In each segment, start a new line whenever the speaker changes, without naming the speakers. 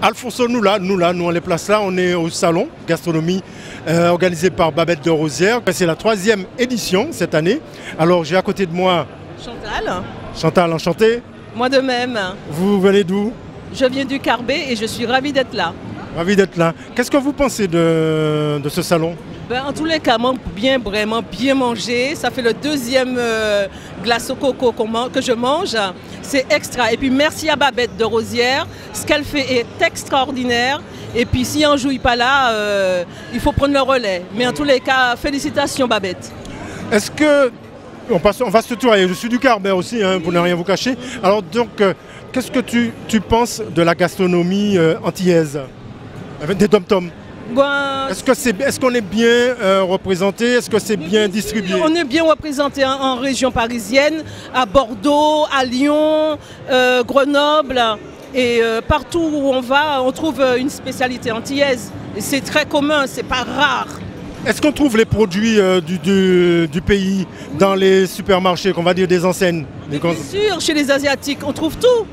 Alfonso, nous on les place là, on est au salon gastronomie organisé par Babette de Rosière. C'est la 3e édition cette année. Alors j'ai à côté de moi
Chantal.
Chantal, enchanté.
Moi de même.
Vous venez d'où?
Je viens du Carbet et je suis ravie d'être là.
Ravi d'être là. Qu'est-ce que vous pensez de ce salon?
En tous les cas, vraiment bien manger. Ça fait le 2e glace au coco que je mange. C'est extra. Et puis merci à Babette de Rosière. Ce qu'elle fait est extraordinaire. Et puis si on ne jouit pas là, il faut prendre le relais. Mais en tous les cas, félicitations Babette.
Est-ce que... On va se tutoyer. Je suis du Carbet aussi, hein, pour ne rien vous cacher. Alors donc, qu'est-ce que tu penses de la gastronomie antillaise avec des tom-toms? Est-ce qu'on est bien représenté? Est-ce que c'est bien distribué?
On est bien représenté en région parisienne, à Bordeaux, à Lyon, Grenoble. Et partout où on va, on trouve une spécialité antillaise. Et c'est très commun, c'est pas rare.
Est-ce qu'on trouve les produits du pays dans les supermarchés, qu'on va dire des enseignes?
Bien sûr, chez les Asiatiques, on trouve tout.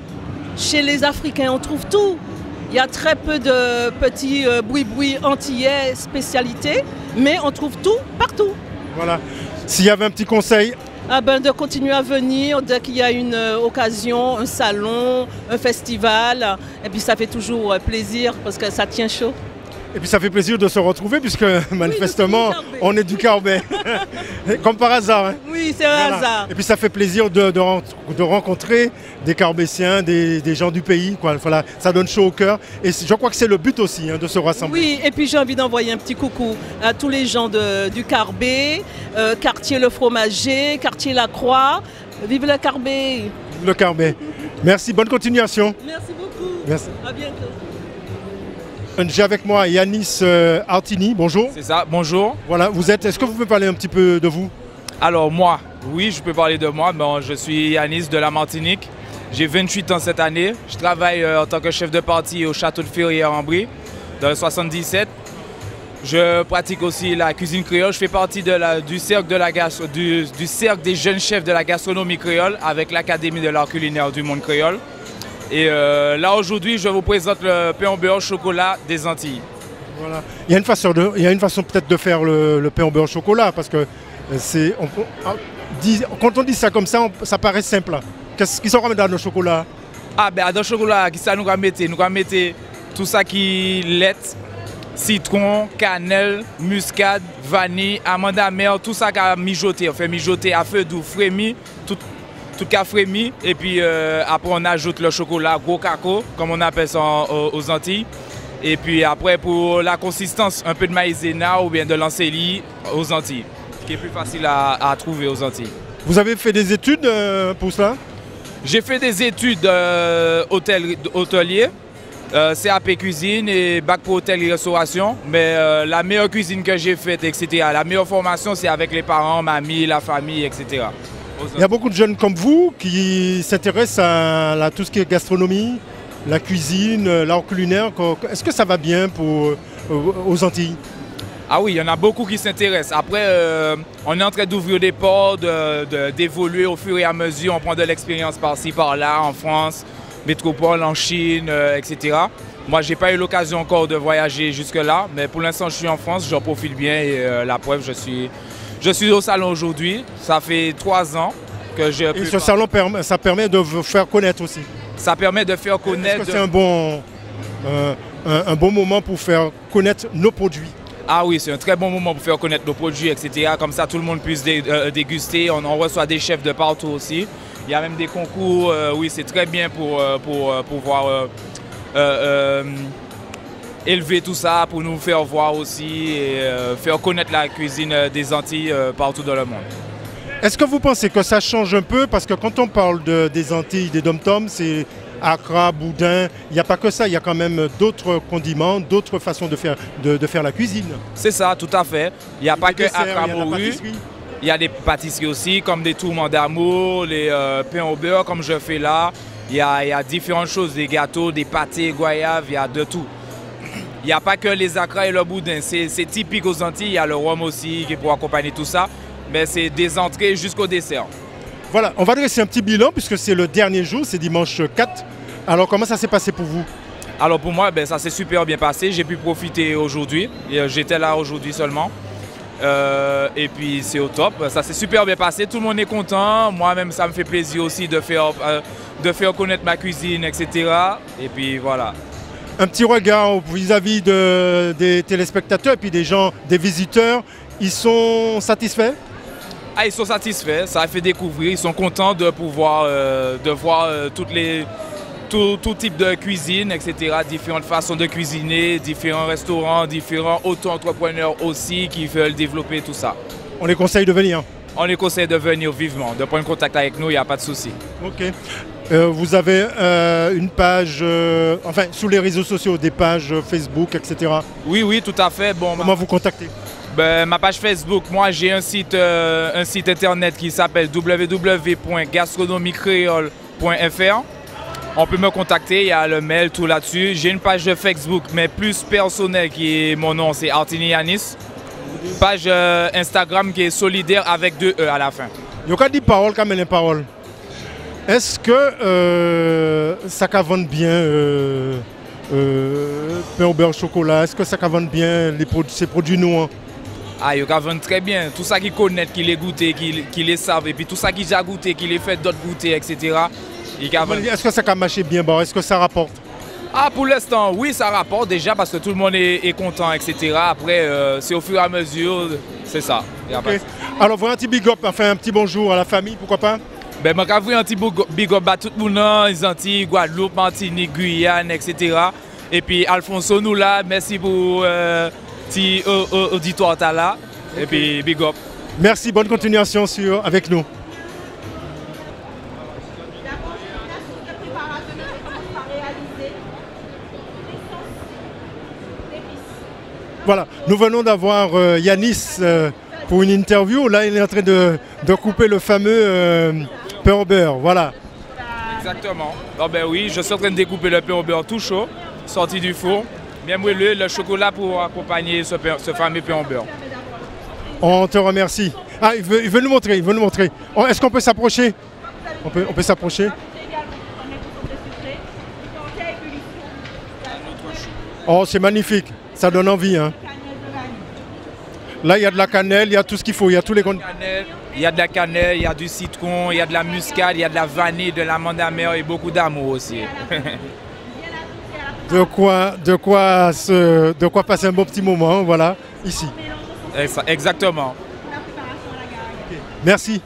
Chez les Africains, on trouve tout. Il y a très peu de petits boui-boui antillais spécialités, mais on trouve tout partout.
Voilà. S'il y avait un petit conseil?
De continuer à venir dès qu'il y a une occasion, un salon, un festival. Et puis ça fait toujours plaisir parce que ça tient chaud.
Et puis ça fait plaisir de se retrouver puisque manifestement on est du Carbet. Comme par hasard. Hein.
Oui, c'est un hasard.
Et puis ça fait plaisir de rencontrer des Carbéciens, des gens du pays. Quoi. Voilà, ça donne chaud au cœur. Et je crois que c'est le but aussi, hein, de se rassembler.
Oui, et puis j'ai envie d'envoyer un petit coucou à tous les gens du Carbet, quartier Le Fromager, quartier La Croix. Vive le Carbet!
Vive le Carbet. Merci, bonne continuation.
Merci beaucoup.
Merci.
À bientôt.
J'ai avec moi Yanis Artini, bonjour.
C'est ça, bonjour.
Voilà, est-ce que vous pouvez parler un petit peu de vous?
Alors moi, oui, je peux parler de moi. Bon, je suis Yanis de la Martinique. J'ai 28 ans cette année. Je travaille en tant que chef de parti au château de Ferrières-en-Brie, dans le 77. Je pratique aussi la cuisine créole. Je fais partie du cercle des jeunes chefs de la gastronomie créole avec l'Académie de l'art culinaire du monde créole. Et là aujourd'hui, je vous présente le pain au beurre au chocolat des Antilles. Voilà.
Il y a une façon peut-être de faire le pain au beurre au chocolat parce que quand on dit ça comme ça, ça paraît simple. Qu'est-ce qu'ils sont remis dans le chocolat?
Dans le chocolat, qui ça nous va mettre? Nous va mettre tout ça qui est lait, citron, cannelle, muscade, vanille, amande amère, tout ça qui a mijoté. On fait mijoter à feu doux, frémi, tout cas frémi, et puis après on ajoute le chocolat gros cacao, comme on appelle ça aux Antilles. Et puis après pour la consistance, un peu de maïzena ou bien de l'encélie aux Antilles, ce qui est plus facile à trouver aux Antilles.
Vous avez fait des études pour cela?
J'ai fait des études hôtelier, CAP cuisine et bac pour hôtellerie-restauration, mais la meilleure cuisine que j'ai faite, etc., la meilleure formation c'est avec les parents, mamie, la famille, etc.
Il y a beaucoup de jeunes comme vous qui s'intéressent à tout ce qui est gastronomie, la cuisine, l'art culinaire. Est-ce que ça va bien aux Antilles?
Ah oui, il y en a beaucoup qui s'intéressent. Après, on est en train d'ouvrir des portes, d'évoluer au fur et à mesure. On prend de l'expérience par-ci, par-là, en France, métropole, en Chine, etc. Moi, je n'ai pas eu l'occasion encore de voyager jusque-là, mais pour l'instant, je suis en France, j'en profite bien et la preuve, je suis au salon aujourd'hui, ça fait 3 ans que je... Et
ce salon, ça permet de vous faire connaître aussi?
Ça permet de faire connaître...
Est-ce que c'est un bon moment pour faire connaître nos produits?
Ah oui, c'est un très bon moment pour faire connaître nos produits, etc. Comme ça, tout le monde puisse déguster. On reçoit des chefs de partout aussi. Il y a même des concours. Oui, c'est très bien pour pouvoir élever tout ça, pour nous faire voir aussi et faire connaître la cuisine des Antilles partout dans le monde.
Est-ce que vous pensez que ça change un peu? Parce que quand on parle des Antilles, des dom-toms, c'est accra, boudin, il n'y a pas que ça, il y a quand même d'autres condiments, d'autres façons de faire la cuisine.
C'est ça, tout à fait. Il n'y a pas que accra, morue. Il y a des pâtisseries aussi, comme des tourments d'amour, les pains au beurre, comme je fais là. Il y a différentes choses, des gâteaux, des pâtés, goyaves, il y a de tout. Il n'y a pas que les accras et le boudin, c'est typique aux Antilles. Il y a le rhum aussi qui pour accompagner tout ça, mais c'est des entrées jusqu'au dessert.
Voilà, on va dresser un petit bilan puisque c'est le dernier jour, c'est dimanche 4. Alors comment ça s'est passé pour vous?
Alors pour moi, ça s'est super bien passé. J'ai pu profiter aujourd'hui. J'étais là aujourd'hui seulement. Et puis c'est au top. Ça s'est super bien passé. Tout le monde est content. Moi-même, ça me fait plaisir aussi de faire connaître ma cuisine, etc. Et puis voilà.
Un petit regard vis-à-vis des téléspectateurs et puis des gens, des visiteurs. Ils sont satisfaits?
Ah, ils sont satisfaits. Ça a fait découvrir. Ils sont contents de pouvoir de voir tout type de cuisine, etc. Différentes façons de cuisiner, différents restaurants, différents auto-entrepreneurs aussi qui veulent développer tout ça.
On les conseille de venir?
On les conseille de venir vivement, de prendre contact avec nous, il n'y a pas de souci.
Ok. Vous avez une page, enfin sous les réseaux sociaux, des pages Facebook, etc.
Oui, tout à fait. Bon,
comment vous contactez?
Ma page Facebook, moi j'ai un site internet qui s'appelle www.gastronomiecreole.fr. On peut me contacter, il y a le mail, tout là-dessus. J'ai une page de Facebook, mais plus personnelle, qui est mon nom, c'est Artini Yanis. Page Instagram qui est solidaire avec 2 E à la fin.
Il y a des paroles comme les paroles. Est-ce que ça vend bien pain au beurre chocolat? Est-ce que ça vend bien ces produits noirs?
Ah, ils vendent très bien. Tout ça qu'ils connaissent, qu'ils les goûtent, qu'ils les savent, et puis tout ça qu'ils ont goûté, qu'ils les fait d'autres goûter, etc.
Est-ce que ça a marché bien? Est-ce que ça rapporte?
Ah, pour l'instant, oui, ça rapporte déjà parce que tout le monde est content, etc. Après, c'est au fur et à mesure, c'est ça.
Okay. Alors, voilà un petit big up, enfin un petit bonjour à la famille, pourquoi pas?
Je vais un petit big up à tout le monde, les Antilles, Guadeloupe, Martinique, Guyane, etc. Et puis, Alfonso, nous là, merci pour petit auditoire là. Okay. Et puis, big up.
Merci, bonne continuation avec nous. Voilà, nous venons d'avoir Yanis pour une interview. Là, il est en train de couper le fameux pain au beurre. Voilà.
Exactement. Oh ben oui, je suis en train de découper le pain au beurre tout chaud, sorti du four. Bien moelleux, le chocolat pour accompagner ce fameux pain au beurre.
On te remercie. Ah, il veut nous montrer, Est-ce qu'on peut s'approcher? On peut s'approcher. Oh, c'est magnifique. Ça donne envie. Hein. Là, il y a de la cannelle, il y a tout ce qu'il faut. Il y a tous les...
Il y a de la cannelle, il y a du citron, il y a de la muscade, il y a de la vanille, de l'amande amère et beaucoup d'amour aussi.
De quoi passer un bon petit moment, voilà, ici.
Exactement.
Okay. Merci.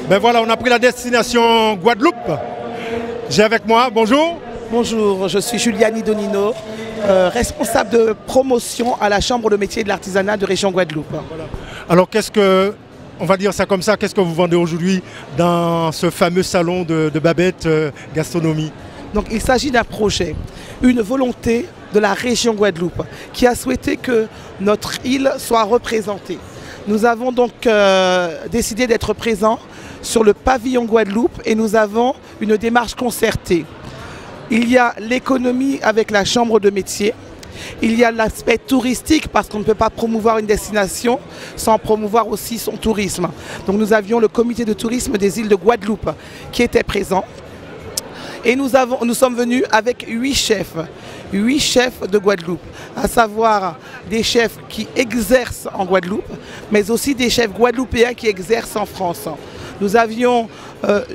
Ben voilà, on a pris la destination Guadeloupe. J'ai avec moi, bonjour.
Bonjour, je suis Juliani Donino, responsable de promotion à la Chambre de métier de l'artisanat de région Guadeloupe.
Voilà. Alors on va dire ça comme ça, qu'est-ce que vous vendez aujourd'hui dans ce fameux salon de Babette Gastronomie?
Donc il s'agit d'un projet, une volonté de la région Guadeloupe qui a souhaité que notre île soit représentée. Nous avons donc décidé d'être présents sur le pavillon Guadeloupe et nous avons une démarche concertée. Il y a l'économie avec la chambre de métier, il y a l'aspect touristique parce qu'on ne peut pas promouvoir une destination sans promouvoir aussi son tourisme. Donc nous avions le comité de tourisme des îles de Guadeloupe qui était présent et nous sommes venus avec 8 chefs de Guadeloupe, à savoir des chefs qui exercent en Guadeloupe, mais aussi des chefs guadeloupéens qui exercent en France. Nous avions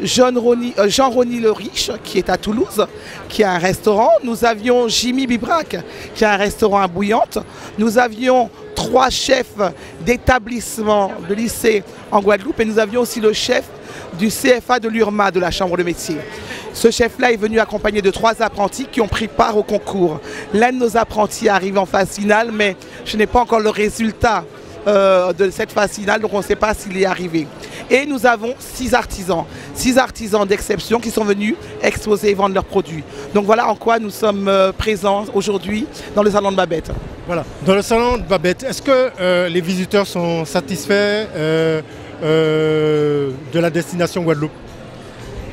Jean-Rony Le Riche, qui est à Toulouse, qui a un restaurant. Nous avions Jimmy Bibrac, qui a un restaurant à Bouillante. Nous avions 3 chefs d'établissement de lycée en Guadeloupe et nous avions aussi le chef du CFA de l'URMA de la Chambre de métier. Ce chef-là est venu accompagné de 3 apprentis qui ont pris part au concours. L'un de nos apprentis arrive en phase finale, mais je n'ai pas encore le résultat de cette phase finale, donc on ne sait pas s'il est arrivé. Et nous avons 6 artisans d'exception qui sont venus exposer et vendre leurs produits. Donc voilà en quoi nous sommes présents aujourd'hui dans le salon de Babette.
Voilà, dans le salon de Babette, est-ce que les visiteurs sont satisfaits de la destination Guadeloupe?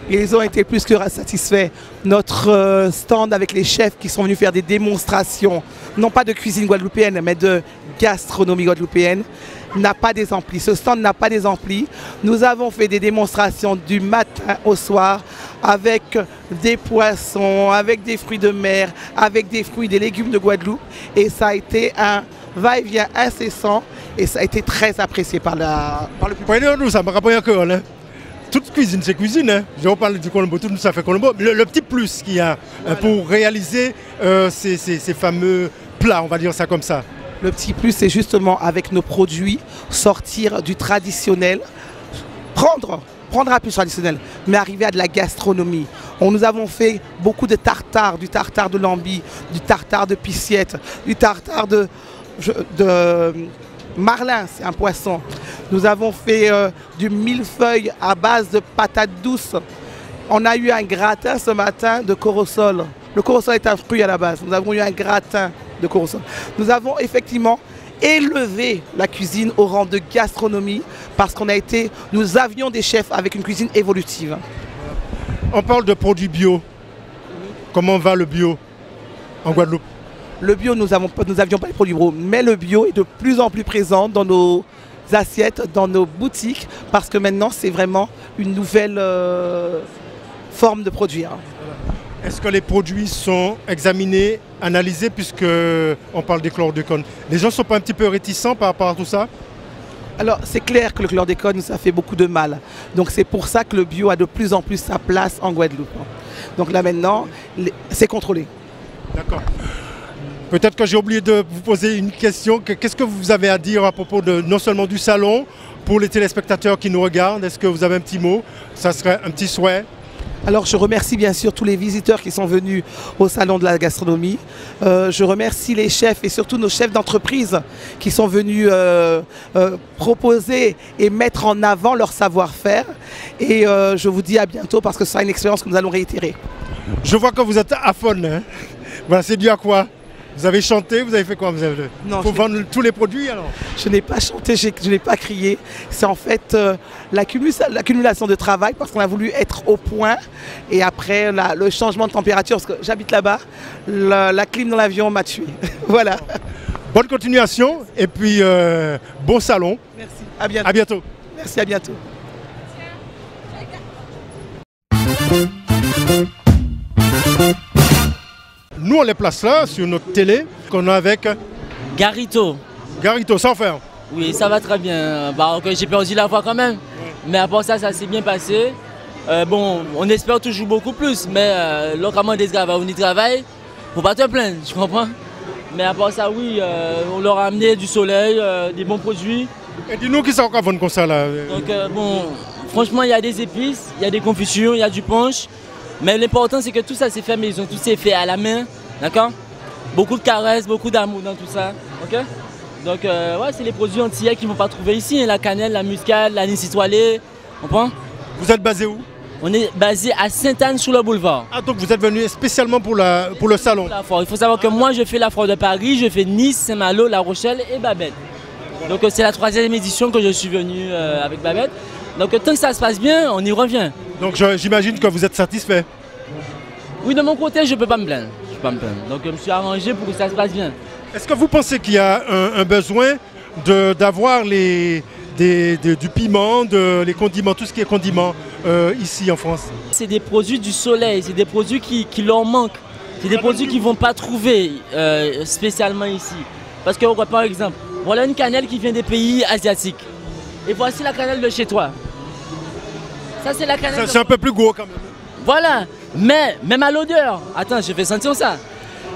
Ils ont été plus que satisfaits. Notre stand avec les chefs qui sont venus faire des démonstrations, non pas de cuisine guadeloupéenne, mais de gastronomie guadeloupéenne, n'a pas des amplis. Ce stand n'a pas des amplis. Nous avons fait des démonstrations du matin au soir avec des poissons, avec des fruits de mer, avec des fruits, des légumes de Guadeloupe. Et ça a été un va-et-vient incessant et ça a été très apprécié par le public.
Nous, ça me rappelle encore, hein. Toute cuisine, c'est cuisine. Hein. Je parle du Colombo, tout ça fait Colombo. Le petit plus qu'il y a pour réaliser ces fameux plats, on va dire ça comme ça.
Le petit plus, c'est justement avec nos produits, sortir du traditionnel, prendre un plus traditionnel, mais arriver à de la gastronomie. Nous avons fait beaucoup de tartare, du tartare de lambi, du tartare de pisciette, du tartare de marlin, c'est un poisson. Nous avons fait du millefeuille à base de patates douces. On a eu un gratin ce matin de corosol. Le corosol est un fruit à la base. Nous avons eu un gratin de corosol. Nous avons effectivement élevé la cuisine au rang de gastronomie parce nous avions des chefs avec une cuisine évolutive.
On parle de produits bio. Comment va le bio en Guadeloupe?
Le bio, nous n'avions pas les produits bio, mais le bio est de plus en plus présent dans nos assiettes, dans nos boutiques, parce que maintenant c'est vraiment une nouvelle forme de produit.
Est-ce que les produits sont examinés, analysés, puisqu'on parle des chlordécone? Les gens ne sont pas un petit peu réticents par rapport à tout ça?
Alors c'est clair que le chlordécone, ça fait beaucoup de mal. Donc c'est pour ça que le bio a de plus en plus sa place en Guadeloupe. Donc là maintenant, c'est contrôlé.
D'accord. Peut-être que j'ai oublié de vous poser une question. Qu'est-ce que vous avez à dire à propos non seulement du salon, pour les téléspectateurs qui nous regardent? Est-ce que vous avez un petit mot? Ça serait un petit souhait?
Alors je remercie bien sûr tous les visiteurs qui sont venus au salon de la gastronomie. Je remercie les chefs et surtout nos chefs d'entreprise qui sont venus proposer et mettre en avant leur savoir-faire. Et je vous dis à bientôt parce que ce sera une expérience que nous allons réitérer.
Je vois que vous êtes à fond. Hein. Voilà, c'est dû à quoi? Vous avez chanté, vous avez fait quoi? Il faut vendre tous les produits alors?
Je n'ai pas chanté, je n'ai pas crié. C'est en fait l'accumulation de travail parce qu'on a voulu être au point. Et après, le changement de température, parce que j'habite là-bas, la clim dans l'avion m'a tué. Voilà.
Bonne continuation et puis bon salon.
Merci. À bientôt.
À bientôt.
Merci, à bientôt.
Nous, on les place là, sur notre télé, qu'on a avec...
Garito.
Garito, sans faire.
Oui, ça va très bien. J'ai perdu la voix quand même. Ouais. Mais à part ça, ça s'est bien passé. Bon, on espère toujours beaucoup plus. Mais localement des gars, on y travaille. Faut pas te plaindre, tu comprends? Mais à part ça, oui, on leur a amené du soleil, des bons produits.
Et dis-nous qui sont encore vendre comme ça là?
Donc bon, franchement, il y a des épices, il y a des confitures, il y a du punch. Mais l'important, c'est que tout ça c'est fait maison, tout c'est fait à la main, d'accord? Beaucoup de caresses, beaucoup d'amour dans tout ça, ok? Donc, ouais, c'est les produits antillais qu'ils ne vont pas trouver ici, hein, la cannelle, la muscade, l'anis étoilé, comprends?
Vous êtes basé où?
On est basé à Sainte-Anne sur le boulevard.
Ah, donc vous êtes venu spécialement pour le salon?
Il faut savoir que moi, je fais la foire de Paris, je fais Nice, Saint-Malo, La Rochelle et Babette. Donc, c'est la 3e édition que je suis venu avec Babette. Donc, tant que ça se passe bien, on y revient.
Donc j'imagine que vous êtes satisfait?
Oui, de mon côté, je ne peux pas me plaindre. Donc je me suis arrangé pour que ça se passe bien.
Est-ce que vous pensez qu'il y a un besoin d'avoir du piment, les condiments, tout ce qui est condiments ici en France?
C'est des produits du soleil, c'est des produits qui leur manquent. C'est des produits qu'ils ne vont pas trouver spécialement ici. Parce que par exemple, voilà une cannelle qui vient des pays asiatiques. Et voici la cannelle de chez toi. Ça, c'est la cannelle.
C'est un peu plus gros quand même.
Voilà, mais même à l'odeur. Attends, je fais sentir ça.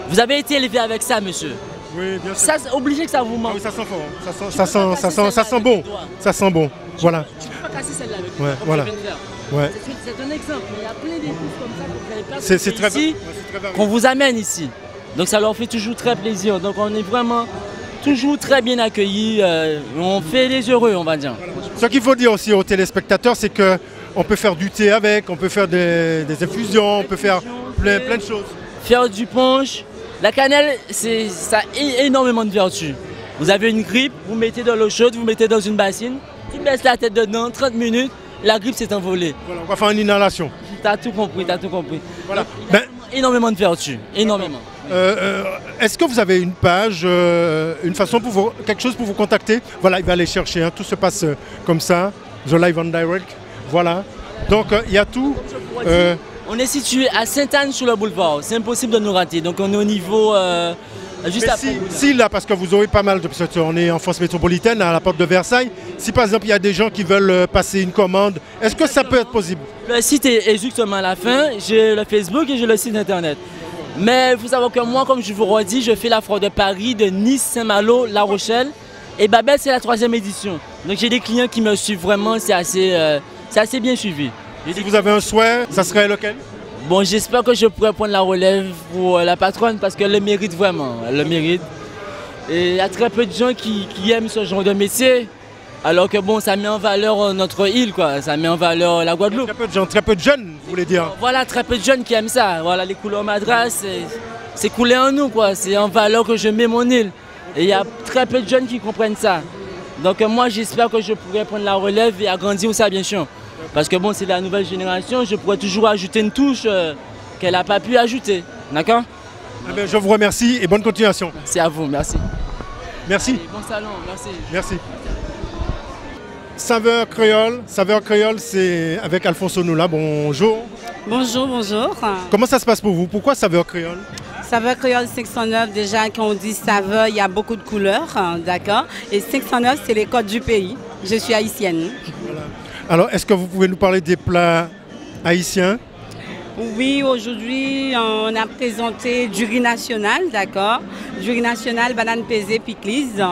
Vous avez été élevé avec ça, monsieur.
Oui, bien sûr.
Ça, c'est obligé que ça vous manque.
Ah oui, ça sent fort. Ça sent bon. Ça sent bon. Voilà.
Tu ne peux pas casser celle-là avec
ouais, voilà. Ouais.
C'est un exemple. Il y a plein d'épices comme ça que vous n'avez pas
c'est très
ici, qu'on vous amène ici. Donc ça leur fait toujours très plaisir. Donc on est vraiment toujours très bien accueillis. On fait les heureux, on va dire.
Ce qu'il faut dire aussi aux téléspectateurs, c'est qu'on peut faire du thé avec, on peut faire des infusions, on peut faire plein de choses.
Faire du punch. La cannelle, ça a énormément de vertus. Vous avez une grippe, vous mettez dans l'eau chaude, vous mettez dans une bassine, tu baisses la tête dedans, 30 minutes, la grippe s'est envolée.
Voilà, on va faire une inhalation.
T'as tout compris, t'as tout compris.
Voilà.
énormément de vertus, énormément.
Est-ce que vous avez une page, une façon pour vous, quelque chose pour vous contacter? Voilà, il va aller chercher, hein, tout se passe comme ça, The Live on Direct, voilà. Donc il y a tout.
On est situé à Sainte-Anne sur le boulevard, c'est impossible de nous rater, donc on est au niveau juste après.
Si là, parce que vous aurez pas mal de... Parce qu'on est en France métropolitaine, à la porte de Versailles, si par exemple il y a des gens qui veulent passer une commande, est-ce que ça peut être possible?
Le site est justement à la fin, j'ai le Facebook et j'ai le site internet. Mais il faut savoir que moi, comme je vous redis, je fais la foire de Paris, de Nice, Saint-Malo, La Rochelle. Et Babette, c'est la 3e édition. Donc j'ai des clients qui me suivent vraiment, c'est assez bien suivi.
Si vous avez un souhait, ça serait lequel?
Bon, j'espère que je pourrai prendre la relève pour la patronne parce qu'elle le mérite vraiment, elle le mérite. Et il y a très peu de gens qui aiment ce genre de métier. Alors que bon, ça met en valeur notre île, quoi. Ça met en valeur la Guadeloupe.
Très peu de gens, très peu de jeunes, vous voulez dire?
Voilà, très peu de jeunes qui aiment ça. Voilà, les couleurs madras, c'est coulé en nous, quoi. C'est en valeur que je mets mon île. Et il y a très peu de jeunes qui comprennent ça. Donc moi, j'espère que je pourrai prendre la relève et agrandir ça, bien sûr. Parce que bon, c'est la nouvelle génération, je pourrais toujours ajouter une touche qu'elle n'a pas pu ajouter. D'accord?
Eh bien, je vous remercie et bonne continuation.
C'est à vous, merci.
Merci.
Et bon salon, merci.
Merci. Saveur créole, c'est avec Alphonse Onoula. Bonjour.
Bonjour, bonjour.
Comment ça se passe pour vous? Pourquoi saveur créole?
Saveur créole 509, déjà quand on dit saveur, il y a beaucoup de couleurs, d'accord? Et 509, c'est les codes du pays. Je suis haïtienne.
Voilà. Alors, est-ce que vous pouvez nous parler des plats haïtiens?
Oui, aujourd'hui, on a présenté du riz national, d'accord? Du riz national, banane pesée, piclise.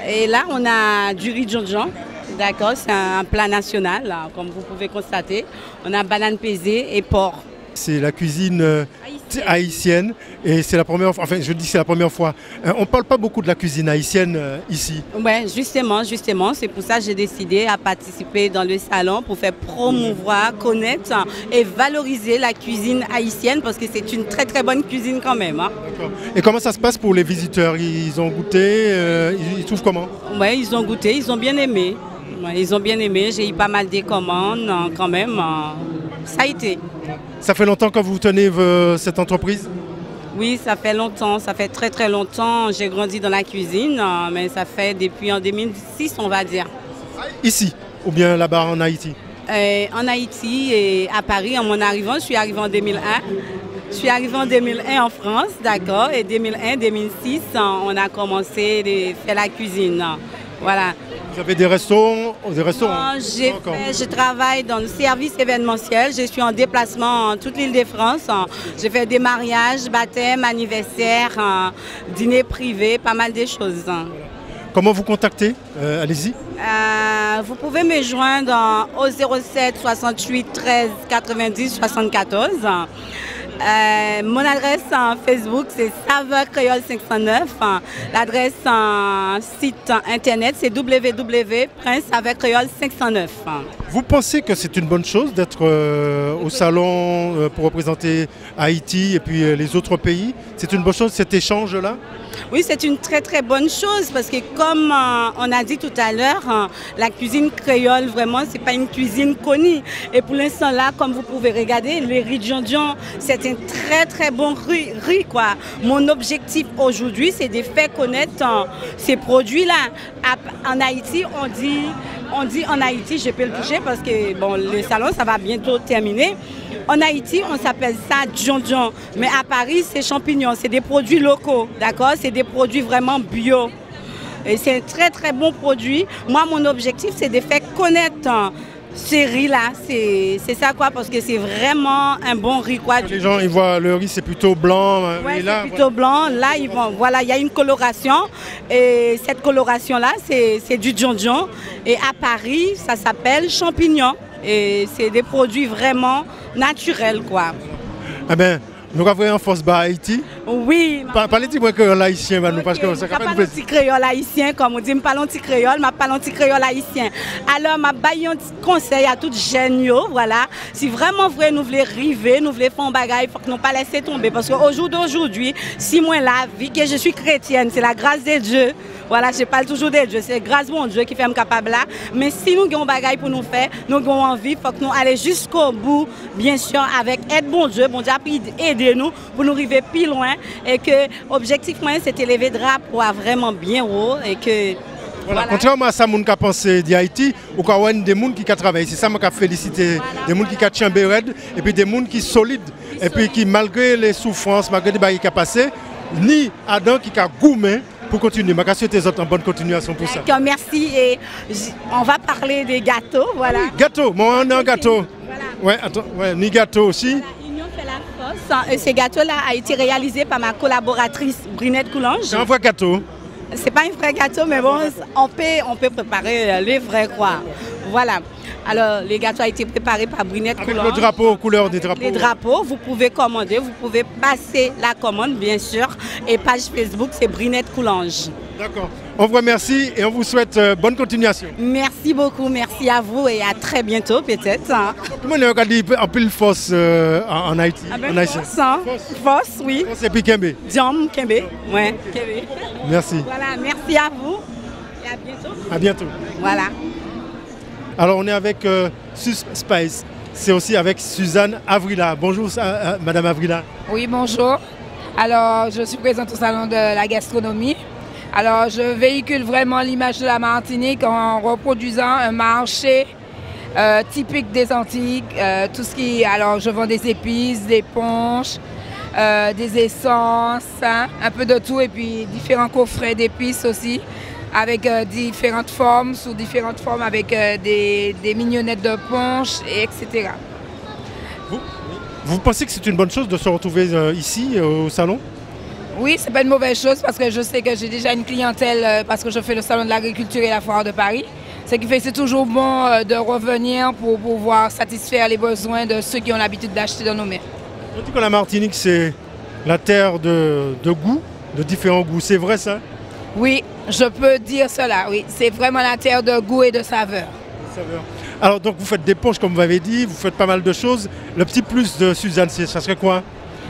Et là, on a du riz djondjon, d'accord? C'est un plat national, comme vous pouvez constater. On a banane pesée et porc.
C'est la cuisine haïtienne et c'est la première fois, enfin je dis c'est la première fois. On ne parle pas beaucoup de la cuisine haïtienne ici.
Oui, justement, c'est pour ça que j'ai décidé à participer dans le salon pour faire promouvoir, connaître et valoriser la cuisine haïtienne parce que c'est une très très bonne cuisine quand même. Hein.
D'accord. Et comment ça se passe pour les visiteurs? Ils ont goûté, ils trouvent comment?
Oui, ils ont goûté, ils ont bien aimé. Ouais, ils ont bien aimé, j'ai eu pas mal de commandes quand même. Ça a été.
Ça fait longtemps que vous tenez cette entreprise?
Oui, ça fait longtemps, ça fait très très longtemps. J'ai grandi dans la cuisine, mais ça fait depuis en 2006, on va dire.
Ici ou bien là-bas en Haïti?
En Haïti et à Paris, en mon arrivant, je suis arrivée en 2001. Je suis arrivée en 2001 en France, d'accord, et 2001-2006, on a commencé à faire la cuisine. Voilà.
Vous avez des restaurants?
Je travaille dans le service événementiel. Je suis en déplacement en toute l'île de France. J'ai fait des mariages, baptêmes, anniversaires, dîners privés, pas mal de choses.
Comment vous contactez? Allez-y.
Vous pouvez me joindre au 07 68 13 90 74. Mon adresse Facebook, c'est Saveur Créole 509. L'adresse site internet, c'est www.saveurcreole 509.
Vous pensez que c'est une bonne chose d'être au salon pour représenter Haïti et puis les autres pays? C'est une bonne chose cet échange-là?
Oui, c'est une très très bonne chose parce que comme on a dit tout à l'heure, la cuisine créole, vraiment, c'est pas une cuisine connue. Et pour l'instant là, comme vous pouvez regarder, le riz djondjon, c'est un très très bon riz, quoi. Mon objectif aujourd'hui, c'est de faire connaître ces produits-là. En Haïti, on dit en Haïti, je peux le toucher parce que bon, le salon, ça va bientôt terminer. En Haïti, on s'appelle ça djondjon, mais à Paris, c'est champignons, c'est des produits locaux, d'accord? C'est des produits vraiment bio. Et c'est un très très bon produit. Moi, mon objectif, c'est de faire connaître ce riz-là. C'est ça quoi, parce que c'est vraiment un bon riz quoi.
Les gens, ils voient le riz, c'est plutôt blanc.
Ouais, c'est plutôt blanc. Là, ils vont, voilà, il y a une coloration. Et cette coloration-là, c'est du djondjon. Et à Paris, ça s'appelle champignon. Et c'est des produits vraiment naturels, quoi.
Eh bien, Nous avons en force bas Haïti.
Oui.
Parlez-moi de créole haïtien, parce que ça
fait un petit créole haïtien, comme on dit, je parle un petit créole, je parle un petit créole haïtien. Alors, je vais un petit conseil à toutes les jeunes, voilà. Si vraiment vrai, nous voulons river, nous voulons faire un bagage, il faut que nous ne pas laisser tomber. Parce qu'au jour d'aujourd'hui, si moi là, vu que je suis chrétienne, c'est la grâce de Dieu. Voilà, je parle toujours de Dieu, c'est grâce à Dieu qui fait me capable là. Mais si nous avons un bagage pour nous faire, nous avons envie, il faut que nous allions jusqu'au bout, bien sûr, avec aide bon Dieu a pu aider nous pour nous arriver plus loin. Et que l'objectif, c'était lever le drapeau vraiment bien haut. Et que,
voilà. Contrairement à ça, qui a pensé d'Haïti, il y a des gens qui travaillent. C'est ça que je félicite. Des gens qui ont chambé et puis des gens qui sont solides. Et puis qui, malgré les souffrances, malgré les choses qui ont passé, ni Adam qui a goûté pour continuer. Je souhaite les autres en bonne continuation pour ça.
Merci. Et on va parler des gâteaux. Voilà.
Ah oui, gâteau, moi on a un gâteau. Voilà. Ouais, attends, ouais, ni gâteau aussi.
Voilà, Union fait la force. Ce gâteau-là a été réalisé par ma collaboratrice Brinette Coulange.
C'est un vrai gâteau.
C'est pas un vrai gâteau, mais bon, on peut préparer les vrais quoi. Voilà. Alors, les gâteaux ont été préparés par Brinette Coulange.
Avec le drapeau, couleur des drapeaux.
Les drapeaux, vous pouvez commander, vous pouvez passer la commande, bien sûr. Et page Facebook, c'est Brinette Coulange.
D'accord. On vous remercie et on vous souhaite bonne continuation.
Merci beaucoup, merci à vous et à très bientôt peut-être.
Comment on a dit un peu de force en Haïti?
Force, hein? Force, oui.
Force et puis Kembe.
Diom, Kembe, ouais.
Merci.
Voilà, merci à vous et à bientôt.
À bientôt.
Voilà.
Alors on est avec Sus Spice, c'est aussi avec Suzanne Avrila. Bonjour Madame Avrila.
Oui, bonjour. Alors je suis présente au salon de la gastronomie. Alors je véhicule vraiment l'image de la Martinique en reproduisant un marché typique des Antilles. Tout ce qui, alors je vends des épices, des punches, des essences, hein, un peu de tout et puis différents coffrets d'épices aussi, avec différentes formes, sous différentes formes, avec des mignonnettes de punch, etc.
Vous pensez que c'est une bonne chose de se retrouver ici, au salon?
Oui, c'est pas une mauvaise chose parce que je sais que j'ai déjà une clientèle parce que je fais le salon de l'agriculture et la foire de Paris. Ce qui fait que c'est toujours bon de revenir pour pouvoir satisfaire les besoins de ceux qui ont l'habitude d'acheter dans nos mains.
On dit que la Martinique, c'est la terre de goût, de différents goûts. C'est vrai ça?
Oui, je peux dire cela, oui. C'est vraiment la terre de goût et de saveur.
Alors donc vous faites des punches comme vous avez dit, vous faites pas mal de choses. Le petit plus de Suzanne, ça serait quoi?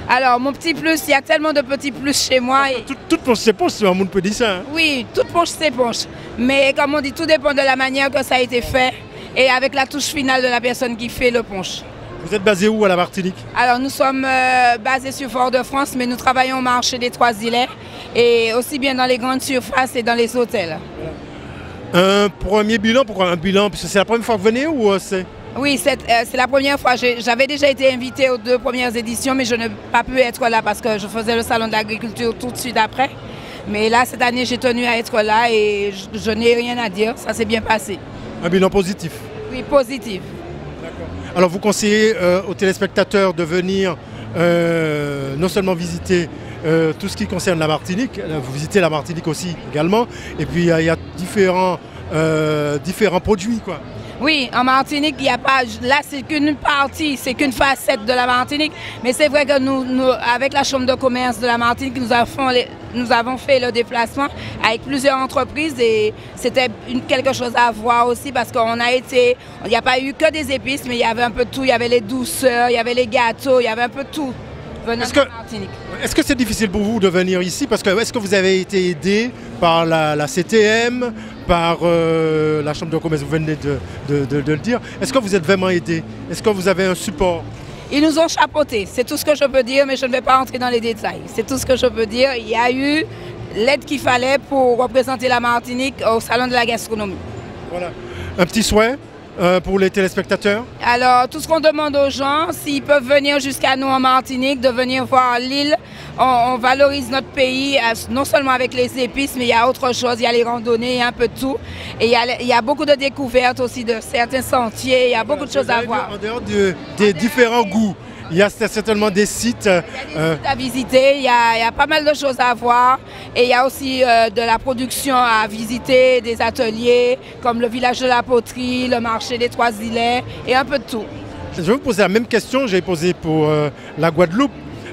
Alors mon petit plus, il y a tellement de petits plus chez moi.
Toute punche c'est punche, tout le monde peut dire ça. Hein?
Oui, toute punche c'est punche. Mais comme on dit, tout dépend de la manière que ça a été fait et avec la touche finale de la personne qui fait le punch.
Vous êtes basé où à la Martinique?
Alors nous sommes basés sur Fort-de-France, mais nous travaillons au marché des Trois-Îlets et aussi bien dans les grandes surfaces et dans les hôtels.
Un premier bilan, pourquoi un bilan? Parce que c'est la première fois que vous venez ou c'est?
Oui, c'est la première fois. J'avais déjà été invitée aux 2 premières éditions, mais je n'ai pas pu être là parce que je faisais le salon de l'agriculture tout de suite après. Mais là, cette année, j'ai tenu à être là et je n'ai rien à dire. Ça s'est bien passé.
Un bilan positif?
Oui, positif.
D'accord. Alors, vous conseillez aux téléspectateurs de venir non seulement visiter tout ce qui concerne la Martinique, vous visitez la Martinique aussi également, et puis il y a différents produits, quoi.
Oui, en Martinique, il n'y a pas. Là, c'est qu'une partie, c'est qu'une facette de la Martinique. Mais c'est vrai que nous, avec la Chambre de commerce de la Martinique, nous avons fait le déplacement avec plusieurs entreprises et c'était quelque chose à voir aussi parce qu'on a été. Il n'y a pas eu que des épices, mais il y avait un peu de tout. Il y avait les douceurs, il y avait les gâteaux, il y avait un peu de tout.
Est-ce que c'est difficile pour vous de venir ici? Parce que est-ce que vous avez été aidé par la CTM, par la Chambre de commerce, vous venez de le dire. Est-ce que vous êtes vraiment aidé? Est-ce que vous avez un support?
Ils nous ont chapeautés, c'est tout ce que je peux dire, mais je ne vais pas entrer dans les détails. C'est tout ce que je peux dire. Il y a eu l'aide qu'il fallait pour représenter la Martinique au Salon de la gastronomie.
Voilà. Un petit souhait pour les téléspectateurs?
Alors, tout ce qu'on demande aux gens, s'ils peuvent venir jusqu'à nous en Martinique, de venir voir l'île. On valorise notre pays, non seulement avec les épices, mais il y a autre chose, il y a les randonnées, il y a un peu de tout. Et il y a beaucoup de découvertes aussi de certains sentiers, il y a beaucoup de choses à voir.
En dehors des différents goûts, il y a certainement des sites...
Il y a des sites à visiter, il y a pas mal de choses à voir. Et il y a aussi de la production à visiter, des ateliers, comme le village de la poterie, le marché des Trois-Îlets, et un peu de tout.
Je vais vous poser la même question que j'ai posée pour la Guadeloupe.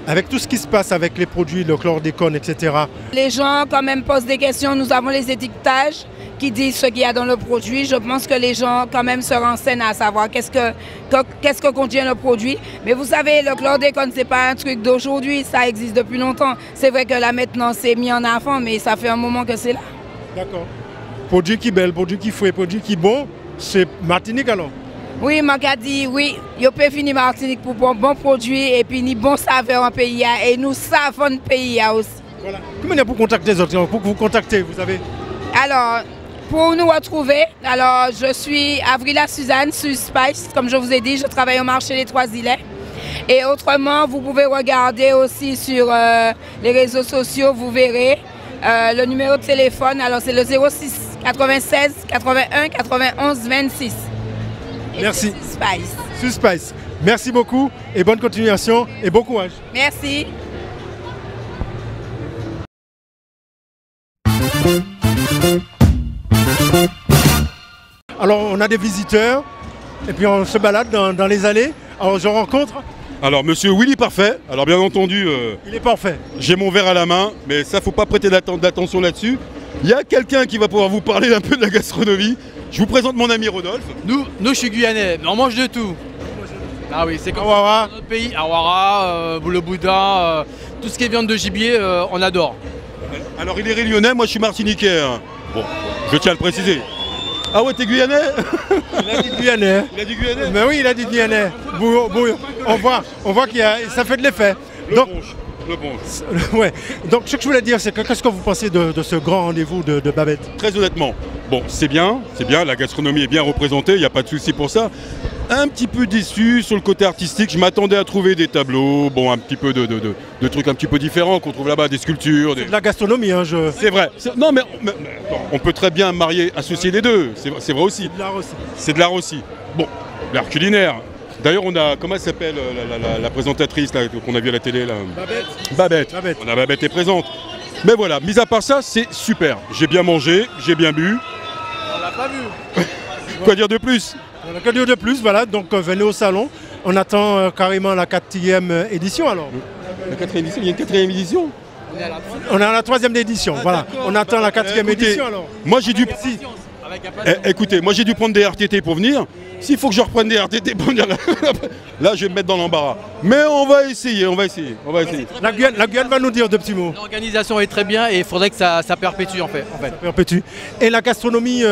avec tout ce qui se passe avec les produits, le chlordécone, etc.
Les gens quand même posent des questions. Nous avons les étiquetages qui disent ce qu'il y a dans le produit. Je pense que les gens quand même se renseignent à savoir qu'est-ce que contient le produit. Mais vous savez, le chlordécone, ce n'est pas un truc d'aujourd'hui, ça existe depuis longtemps. C'est vrai que là maintenant c'est mis en avant, mais ça fait un moment que c'est là.
D'accord. Produit qui belle, produit qui frais, produit qui bon, c'est Martinique alors?
Oui, je dit oui, il peut finir Martinique pour bon produit et puis ni bon saveur en pays et nous savons le pays aussi.
Voilà. Comment il y a pour contacter les autres, pour vous contacter, vous avez?
Alors, pour nous retrouver, alors je suis Avrila Suzanne sur Spice, comme je vous ai dit, je travaille au marché des Trois-Îlets. Et autrement, vous pouvez regarder aussi sur les réseaux sociaux, vous verrez le numéro de téléphone, alors c'est le 06 96 81 91 26.
Merci.
Spice.
Spice. Merci beaucoup et bonne continuation et bon courage.
Merci.
Alors on a des visiteurs et puis on se balade dans les allées. Alors je rencontre...
Alors monsieur Willy Parfait, alors bien entendu...
il est parfait.
J'ai mon verre à la main, mais ça faut pas prêter d'attention là-dessus. Il y a quelqu'un qui va pouvoir vous parler un peu de la gastronomie. Je vous présente mon ami Rodolphe.
Nous je suis guyanais, on mange de tout. Ah oui, c'est comme
Awara.
dans notre pays, Awara, le boudin, tout ce qui est viande de gibier, on adore.
Alors il est réunionnais, moi je suis martiniquais. Hein. Bon, je tiens à le préciser. Ah ouais, t'es guyanais?
Il a dit guyanais.
Il a dit guyanais?
Mais oui, il a dit guyanais. On voit qu'il y a, ça fait de l'effet. Donc,
le ponche.
Ouais. Donc ce que je voulais dire, c'est que qu'est-ce que vous pensez de ce grand rendez-vous de Babette?
Très honnêtement, bon, c'est bien, la gastronomie est bien représentée, il n'y a pas de souci pour ça. Un petit peu déçu sur le côté artistique, je m'attendais à trouver des tableaux, bon, un petit peu de trucs un petit peu différents qu'on trouve là-bas, des sculptures.
De la gastronomie, hein,
C'est vrai. Non, mais on peut très bien associer les deux, c'est vrai aussi.
C'est de l'art aussi.
C'est de l'art aussi. Bon, l'art culinaire. D'ailleurs, on a, comment elle s'appelle la présentatrice qu'on a vue à la télé là? Babette. On a Babette est présente. Mais voilà, mis à part ça, c'est super. J'ai bien mangé, j'ai bien bu.
On l'a pas vu.
Quoi dire de plus?
On a qu'à dire de plus, voilà, donc venez au salon. On attend carrément la 4e édition alors.
La 4e édition? Il y a une 4e édition?
On est à la 3e édition, voilà. On attend la 4e édition alors.
Moi j'ai dû... Écoutez, moi j'ai dû prendre des RTT pour venir. S'il faut que je reprenne des RTT pour venir là, je vais me mettre dans l'embarras. Mais on va essayer.
La Guyane va nous dire deux petits mots.
L'organisation est très bien et il faudrait que ça perpétue en fait.
Ça perpétue. Et la gastronomie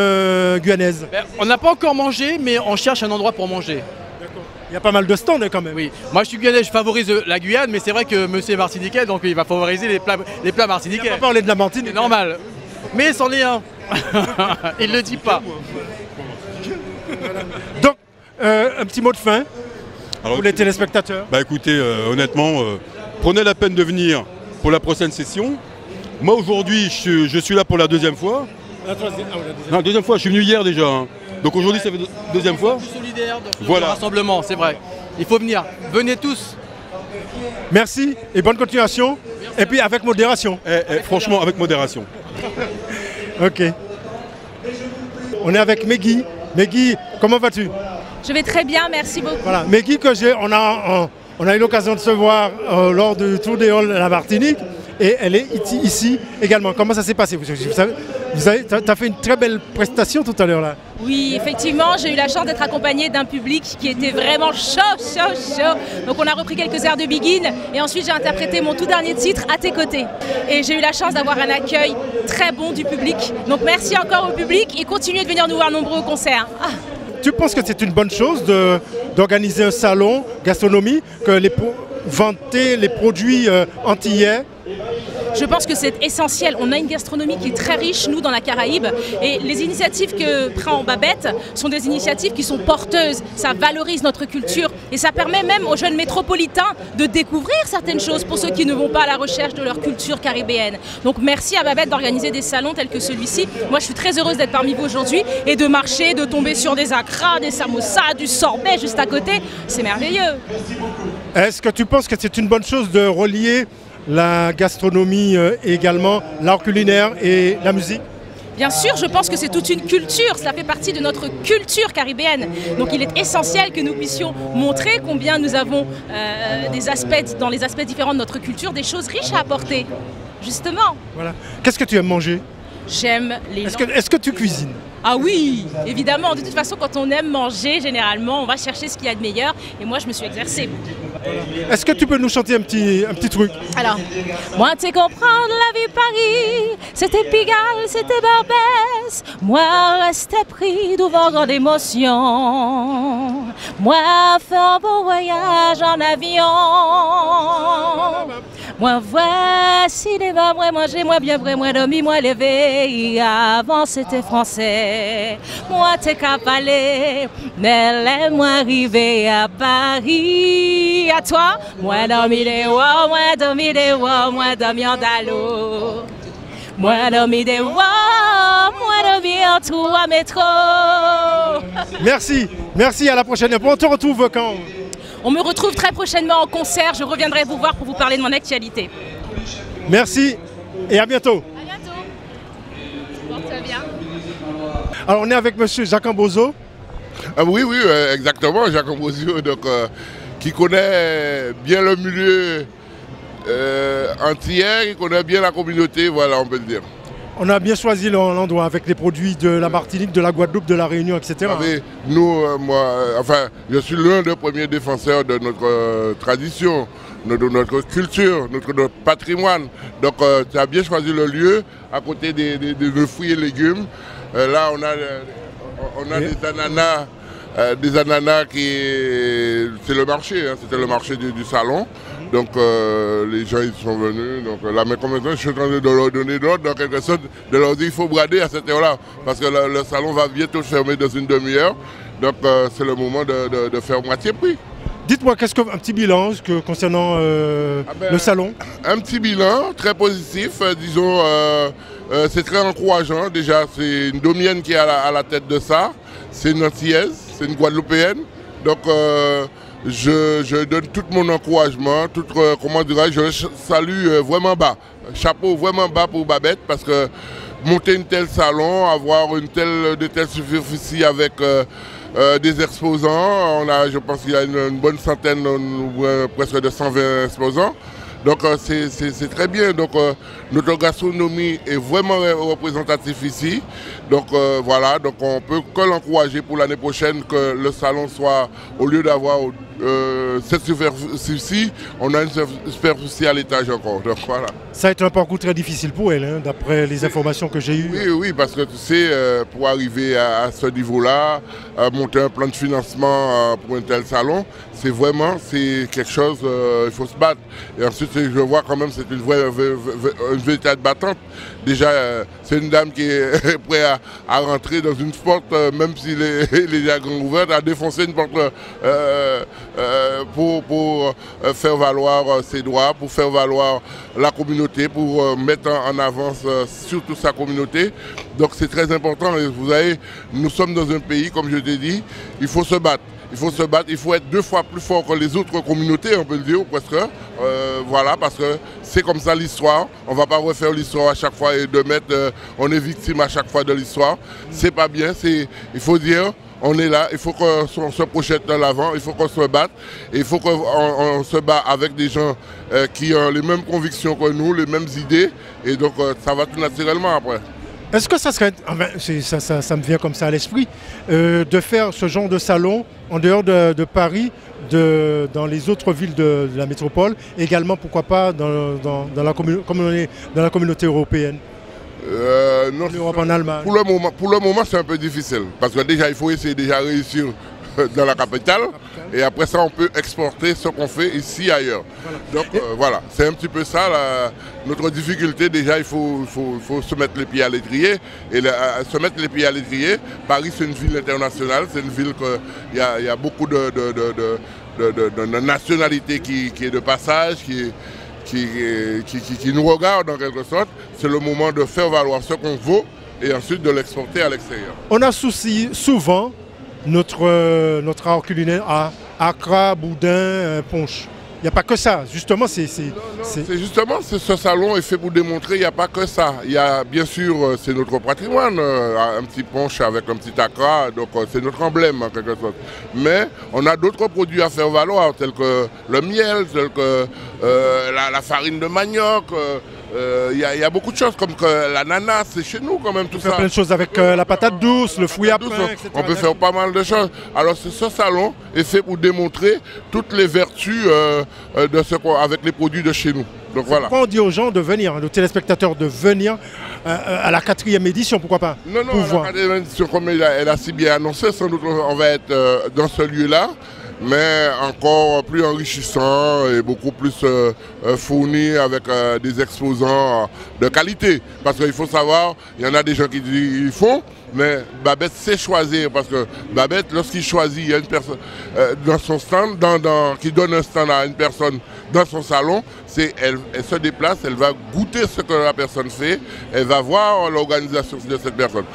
guyanaise?
On n'a pas encore mangé, mais on cherche un endroit pour manger.
D'accord. Il y a pas mal de stands quand même.
Oui. Moi je suis guyanais, je favorise la Guyane, mais c'est vrai que monsieur est martiniquais, donc il va favoriser les plats martiniquais.
Il n'a pas parlé de la Martinique.
C'est normal. Mais c'en est un. Il ne le dit pas.
Donc, un petit mot de fin pour les téléspectateurs.
Bah écoutez, honnêtement, prenez la peine de venir pour la prochaine session. Moi aujourd'hui, je suis là pour la 2e fois.
La 3e,
Non, 2e fois, je suis venu hier déjà. Hein. Donc aujourd'hui, ça fait 2e fois.
Je suis solidaire de
voilà.
rassemblement, c'est vrai. Il faut venir. Venez tous.
Merci et bonne continuation. Et puis avec modération.
Franchement, avec modération.
Ok. On est avec Meggy. Meggy, comment vas-tu?
Je vais très bien, merci beaucoup.
Voilà, Meggy, on a eu l'occasion de se voir lors du Tour des Halles à la Martinique et elle est ici également. Comment ça s'est passé? Tu as fait une très belle prestation tout à l'heure là.
Oui, effectivement, j'ai eu la chance d'être accompagnée d'un public qui était vraiment chaud. Donc on a repris quelques airs de Begin et ensuite j'ai interprété mon tout dernier titre, À tes côtés. Et j'ai eu la chance d'avoir un accueil très bon du public. Donc merci encore au public et continuez de venir nous voir nombreux au concert.
Tu penses que c'est une bonne chose d'organiser un salon gastronomie, que vanter les produits antillais?
Je pense que c'est essentiel. On a une gastronomie qui est très riche, nous, dans la Caraïbe. Et les initiatives que prend Babette sont des initiatives qui sont porteuses. Ça valorise notre culture. Et ça permet même aux jeunes métropolitains de découvrir certaines choses pour ceux qui ne vont pas à la recherche de leur culture caribéenne. Donc merci à Babette d'organiser des salons tels que celui-ci. Moi, je suis très heureuse d'être parmi vous aujourd'hui et de marcher, de tomber sur des accras, des samosas, du sorbet juste à côté. C'est merveilleux.
Est-ce que tu penses que c'est une bonne chose de relier la gastronomie et également l'art culinaire et la musique?
Bien sûr, je pense que c'est toute une culture, cela fait partie de notre culture caribéenne. Donc il est essentiel que nous puissions montrer combien nous avons dans les aspects différents de notre culture, des choses riches à apporter, justement.
Voilà. Qu'est-ce que tu aimes manger?
J'aime les...
Est-ce que tu cuisines?
Ah oui, évidemment. De toute façon, quand on aime manger, généralement, on va chercher ce qu'il y a de meilleur. Et moi, je me suis exercée.
Est-ce que tu peux nous chanter un petit truc?
Alors, moi, tu comprends la vie Paris, c'était Pigalle, c'était Barbès. Moi, restais pris devant grande émotion. Moi, fait un beau voyage en avion. Moi, voici les bas, moi, manger, moi, bien vrai, moi, dormi, moi, levé. Avant, c'était français. Moi, t'es capalé, mais laisse-moi arriver à Paris. À toi, moi, dormi des rois, moi, dormi des rois, moi, dormi en dalo. Moi, dormi des rois, moi, dormi en tout à métro.
Merci, merci, à la prochaine. On te retrouve quand?
On me retrouve très prochainement en concert. Je reviendrai vous voir pour vous parler de mon actualité.
Merci et à bientôt.
À bientôt. Porte bien.
Alors on est avec monsieur Jacques Ambozo.
Oui, exactement, Jacques Ambozo, donc, qui connaît bien le milieu antillais, qui connaît bien la communauté, voilà, on peut le dire.
On a bien choisi l'endroit avec les produits de la Martinique, de la Guadeloupe, de la Réunion, etc.
Vous savez, nous, je suis l'un des premiers défenseurs de notre tradition, de notre culture, notre patrimoine. Donc, tu as bien choisi le lieu, à côté des fruits et légumes. Là, on a des ananas qui... C'est le marché, hein, c'était le marché du salon. Donc les gens ils sont venus, donc là mais comme maintenant je suis en train de leur donner l'ordre, dans quelque sorte de leur dire il faut brader à cette heure-là, parce que le salon va bientôt fermer dans une demi-heure, donc c'est le moment de faire moitié prix.
Dites-moi, qu'est-ce qu'un petit bilan concernant le salon? Un
petit bilan très positif, disons, c'est très encourageant. Déjà, c'est une Domienne qui est à la tête de ça, c'est une Antillaise, c'est une Guadeloupéenne. Donc, je donne tout mon encouragement, comment dirais-je, je salue vraiment bas. Chapeau vraiment bas pour Babette, parce que monter un tel salon, avoir de telles superficies avec... des exposants, je pense qu'il y a une bonne centaine, presque de 120 exposants. Donc c'est très bien. Donc notre gastronomie est vraiment représentative ici. Donc voilà, donc on peut que l'encourager pour l'année prochaine que le salon soit, au lieu d'avoir cette superficie, on a une superficie à l'étage encore. Donc voilà.
Ça a été un parcours très difficile pour elle, hein, d'après les informations que j'ai eues.
Oui, parce que tu sais, pour arriver à ce niveau-là, monter un plan de financement pour un tel salon, c'est quelque chose, il faut se battre. Et ensuite, je vois quand même c'est une véritable battante. Déjà, c'est une dame qui est prête à rentrer dans une porte, même si les agents ouverts, à défoncer une porte pour faire valoir ses droits, pour faire valoir la communauté, pour mettre en avance surtout sa communauté. Donc c'est très important. Et vous savez, nous sommes dans un pays, comme je t'ai dit, il faut se battre. Il faut se battre, il faut être 2 fois plus fort que les autres communautés, on peut le dire presque. Voilà, parce que c'est comme ça l'histoire. On ne va pas refaire l'histoire à chaque fois et on est victime à chaque fois de l'histoire. C'est pas bien, il faut dire, on est là, il faut qu'on se projette de l'avant, il faut qu'on se batte. Et il faut qu'on se batte avec des gens qui ont les mêmes convictions que nous, les mêmes idées. Et donc ça va tout naturellement après.
Est-ce que ça serait, ça me vient comme ça à l'esprit, de faire ce genre de salon en dehors de Paris, dans les autres villes de la métropole, et également pourquoi pas dans la communauté européenne?
Non,
l'Europe, en Allemagne.
Pour le moment c'est un peu difficile, parce que déjà il faut essayer de réussir dans la capitale, et après ça on peut exporter ce qu'on fait ici ailleurs. Voilà. Donc voilà, c'est un petit peu ça notre difficulté. Déjà il faut se mettre les pieds à l'étrier, et se mettre les pieds à l'étrier. Paris c'est une ville internationale, c'est une ville qu'il y a beaucoup de nationalités qui est de passage, qui nous regarde en quelque sorte. C'est le moment de faire valoir ce qu'on vaut et ensuite de l'exporter à l'extérieur.
On associe souvent notre art culinaire à Accra, boudin, punch. n'y a pas que ça. Justement, c'est
justement, ce salon est fait pour démontrer qu'il n'y a pas que ça. Il y a, bien sûr, c'est notre patrimoine, un petit punch avec un petit accra, donc c'est notre emblème en quelque sorte. Mais on a d'autres produits à faire valoir, tels que le miel, tels que la farine de manioc. Il y a beaucoup de choses comme l'ananas, c'est chez nous quand même tout ça.
On fait plein de choses avec la patate douce, le fouillis à pain, etc.
On peut faire pas mal de choses. Alors ce salon est fait pour démontrer toutes les vertus avec les produits de chez nous. Donc voilà.
Pourquoi on dit aux gens de venir, aux téléspectateurs de venir à la 4e édition, pourquoi pas?
Non, la 4e édition, comme elle a si bien annoncé, sans doute on va être dans ce lieu-là, mais encore plus enrichissant et beaucoup plus fourni avec des exposants de qualité. Parce qu'il faut savoir, il y en a des gens qui disent qu'ils font, mais Babette sait choisir, parce que Babette, lorsqu'il choisit, il y a une personne dans son stand, qui donne un stand à une personne dans son salon, elle se déplace, elle va goûter ce que la personne fait, elle va voir l'organisation de cette personne.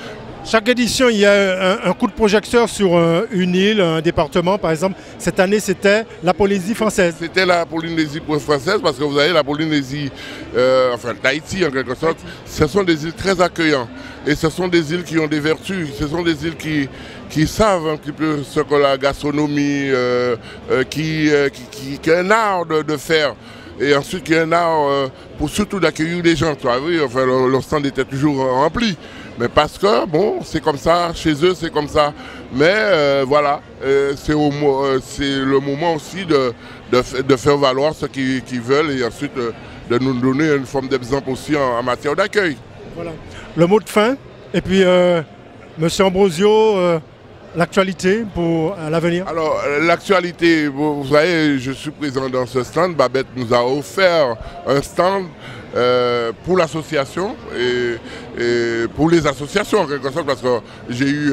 Chaque édition, il y a un coup de projecteur sur une île, un département. Par exemple, cette année, c'était la Polynésie française.
C'était la Polynésie française parce que vous avez la Polynésie, enfin Tahiti en quelque sorte. Ce sont des îles très accueillantes. Et ce sont des îles qui ont des vertus. Ce sont des îles qui savent un petit peu ce que la gastronomie, qui est un art de faire. Et ensuite, qui est un art pour surtout d'accueillir les gens. Tu vois, oui, enfin, le stand était toujours rempli. Mais parce que, bon, c'est comme ça, chez eux, c'est comme ça. Mais voilà, c'est le moment aussi de faire valoir ce qu'ils veulent et ensuite de nous donner une forme d'exemple aussi en matière d'accueil.
Voilà. Le mot de fin, et puis Monsieur Ambrosio, l'actualité pour l'avenir.
Alors, l'actualité, vous savez, je suis présent dans ce stand. Babette nous a offert un stand pour l'association et pour les associations en quelque sorte, parce que j'ai eu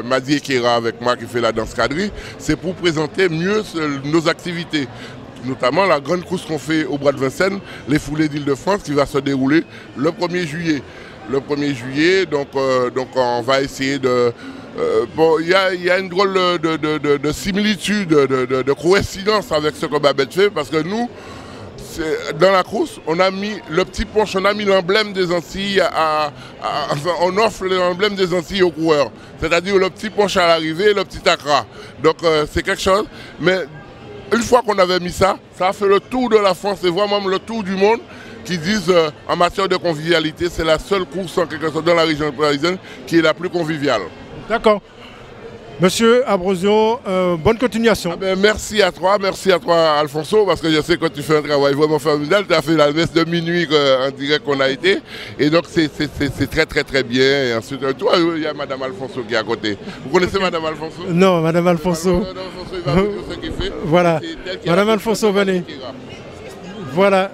Madi Ekera avec moi qui fait la danse quadrille. C'est pour présenter mieux nos activités, notamment la grande course qu'on fait au Bois de Vincennes, les foulées d'Île-de-France, qui va se dérouler le 1er juillet. Le 1er juillet, donc on va essayer de... bon, il y a une drôle de similitude, de coïncidence avec ce que Babette fait, parce que nous, dans la course, on a mis le petit punch, on a mis l'emblème des Antilles, enfin, on offre l'emblème des Antilles aux coureurs, c'est-à-dire le petit punch à l'arrivée, le petit accra. Donc c'est quelque chose, mais une fois qu'on avait mis ça, ça a fait le tour de la France et voire même le tour du monde, qui disent en matière de convivialité, c'est la seule course en quelque sorte dans la région parisienne qui est la plus conviviale.
D'accord. Monsieur Ambrosio, bonne continuation.
Merci à toi Alfonso, parce que je sais que tu fais un travail vraiment formidable. Tu as fait la messe de minuit en direct qu'on a été, et donc c'est très bien. Et ensuite, toi, il y a Madame Alfonso qui est à côté. Vous connaissez Madame Alfonso?
Non, Madame Alfonso.
Madame Alfonso, il va vous dire ce qu'il fait.
Voilà, Madame Alfonso, venez. Voilà.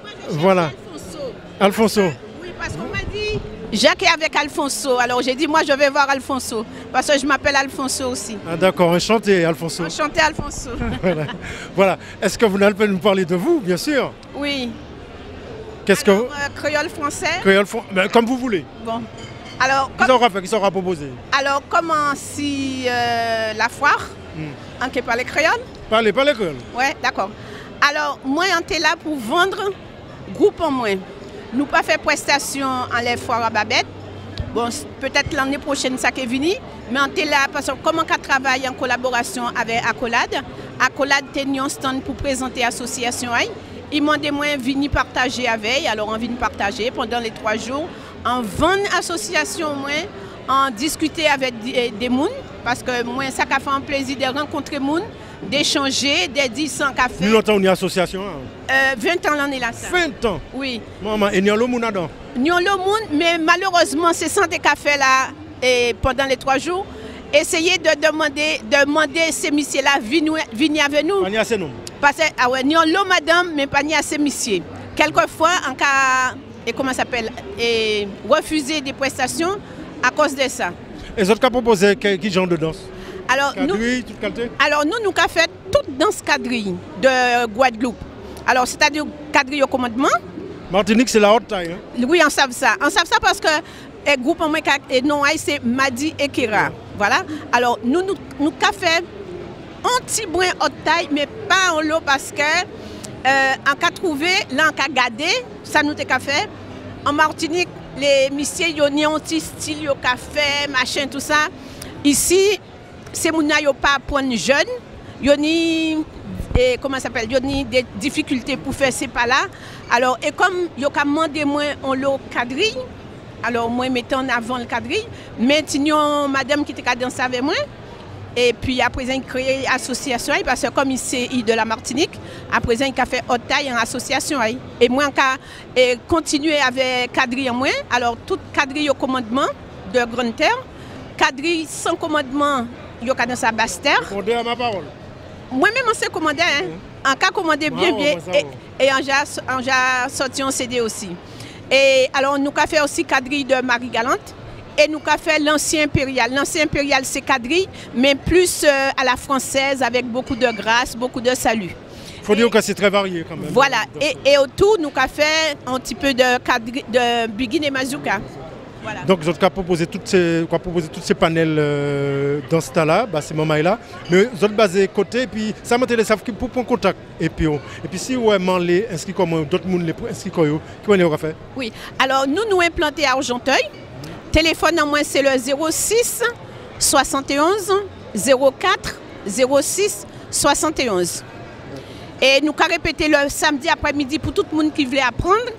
Alfonso.
Oui, parce qu'on m'a dit, Jacques est avec Alfonso. Alors j'ai dit, moi je vais voir Alfonso. Parce que je m'appelle Alfonso aussi.
Ah d'accord, enchanté Alfonso.
Enchanté Alfonso.
Voilà. Est-ce que vous n'allez nous parler de vous, bien sûr?
Oui.
Qu'est-ce que...
créole français.
Créole français, ben, comme vous voulez.
Bon. Alors...
Qui sera proposé?
Alors comment si la foire, on peut parler créole?
Parler créole.
Oui, d'accord. Alors moi on est là pour vendre groupe en moins. Nous pas fait prestation en les foires à Babette. Bon, peut-être l'année prochaine ça qui est venu, mais on est là parce que comment on travaille en collaboration avec Accolade. Accolade tenu un stand pour présenter l'association. Ils m'ont demandé moi venir partager avec, alors on vient partager pendant les 3 jours. En 20 associations moins, en discuter avec des gens, parce que moi ça a fait un plaisir de rencontrer des gens, d'échanger, de dire sans café.
Nous longtemps on est association?
20 ans l'on est là. Ça.
20 ans?
Oui.
Maman, et nous avons le monde là-dedans?
Nous avons le monde, mais malheureusement, c'est sans des cafés là, et pendant les 3 jours. Essayez de demander ces messieurs-là, venez avec nous.
Pas ni assez nous.
Parce que, ah ouais, nous avons le madame, mais pas ni assez messieurs. Quelquefois, en cas, et comment ça s'appelle, et refuser des prestations à cause de ça.
Et les autres qui ont proposé quel genre de danse?
Alors,
quadrille, toute qualité?
Alors nous avons fait toute danse quadrille de Guadeloupe. Alors c'est-à-dire quadrille au commandement.
Martinique c'est la haute taille. Hein?
Oui, on sait ça. On sait ça parce que le groupe en non c'est Madi Ekera. Voilà. Alors nous avons fait un petit brin haute taille, mais pas en l'eau parce que en cas trouvé, là, en cas gardé, ça nous a fait. En Martinique, les messieurs, ils ont un petit style, ils ont café, machin, tout ça. Ici, ces gens n'ont pas prendre jeune. Ils ont comment ça s'appelle, des difficultés pour faire ces pas là. Alors, et comme ils ont demandé moi on le quadrille, alors moi mettais en avant le quadrille, mais sinon madame qui était dans avec moi. Et puis à présent, il crée une association parce que comme il est de la Martinique, à présent, il a fait haute taille en association. Et moi, je continuer avec quadrille en moi. Alors, tout quadrille au commandement de Grande Terre, quadrille sans commandement, il y a dans sa basse terre.
Commandez à ma parole.
Moi-même, on s'est commandé. En cas commandé bien, bien. Et on a sorti un CD aussi. Et alors, nous avons fait aussi quadrille de Marie Galante. Et nous avons fait l'ancien impérial. L'ancien impérial, c'est quadrille, mais plus à la française, avec beaucoup de grâce, beaucoup de salut.
Il faut dire que c'est très varié quand même.
Voilà. Et autour, nous avons fait un petit peu de Biguine et Mazouka. Voilà.
Donc, vous avez proposé tous ces panels dans ce tas-là, ces moments-là. Mais vous avez basé côté, et puis ça m'a télé pour prendre contact. Et puis si vous avez inscrit comme d'autres gens les inscrits, comment vous fait?
Oui. Alors, nous implantés à Argenteuil. Téléphone en moi, c'est le 06 71 04 06 71. Et nous avons répété le samedi après-midi pour tout le monde qui voulait apprendre.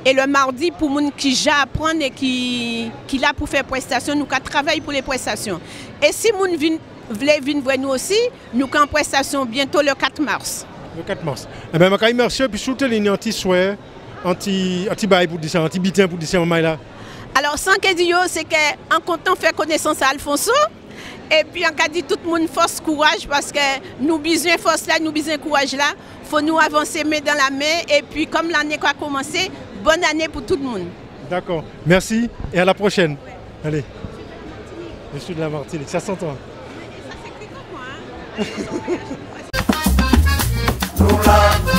Et le mardi pour le monde qui já apprendre et qui là pour faire prestation, nous avons travaillé pour les prestations. Et si le monde voulait venir voir nous aussi, nous avons prestation bientôt le 4 mars.
Le 4 mars. Eh bien, je merci. Puis shooter les anti-souhait, anti-bail pour dire anti-bitin pour dire là.
Alors, sans que dire, c'est qu'en comptant faire connaissance à Alfonso, et puis en cas dit tout le monde force courage parce que nous besoin force là, nous besoin courage là, il faut nous avancer main dans la main et puis comme l'année a commencé, bonne année pour tout le monde.
D'accord, merci et à la prochaine. Allez, je suis de la Martinique, ça s'entend.
Ça s'écrit comme moi.